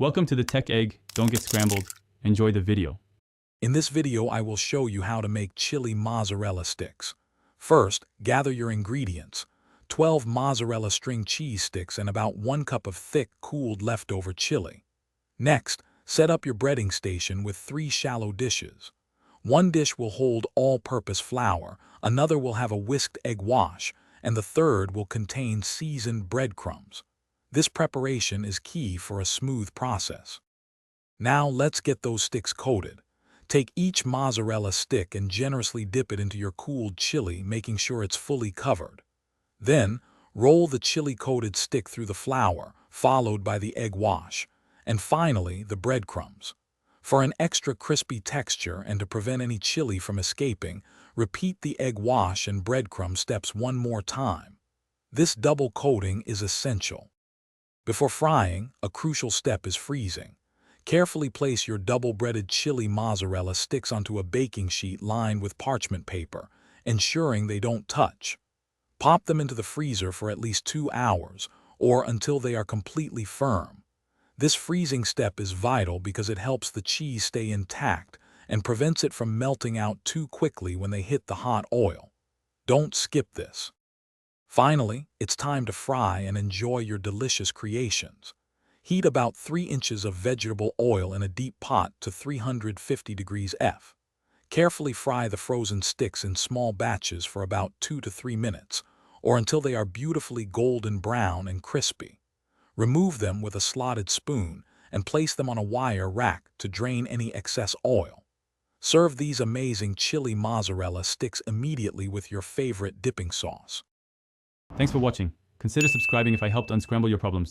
Welcome to the Tech Egg. Don't get scrambled. Enjoy the video. In this video, I will show you how to make chili mozzarella sticks. First, gather your ingredients: 12 mozzarella string cheese sticks and about 1 cup of thick, cooled leftover chili. Next, set up your breading station with 3 shallow dishes. One dish will hold all-purpose flour, another will have a whisked egg wash, and the third will contain seasoned breadcrumbs. This preparation is key for a smooth process. Now let's get those sticks coated. Take each mozzarella stick and generously dip it into your cooled chili, making sure it's fully covered. Then, roll the chili-coated stick through the flour, followed by the egg wash, and finally the breadcrumbs. For an extra crispy texture and to prevent any chili from escaping, repeat the egg wash and breadcrumb steps one more time. This double coating is essential. Before frying, a crucial step is freezing. Carefully place your double-breaded chili mozzarella sticks onto a baking sheet lined with parchment paper, ensuring they don't touch. Pop them into the freezer for at least 2 hours, or until they are completely firm. This freezing step is vital because it helps the cheese stay intact and prevents it from melting out too quickly when they hit the hot oil. Don't skip this. Finally, it's time to fry and enjoy your delicious creations. Heat about 3 inches of vegetable oil in a deep pot to 350 degrees F. Carefully fry the frozen sticks in small batches for about 2 to 3 minutes, or until they are beautifully golden brown and crispy. Remove them with a slotted spoon and place them on a wire rack to drain any excess oil. Serve these amazing chili mozzarella sticks immediately with your favorite dipping sauce. Thanks for watching. Consider subscribing if I helped unscramble your problems.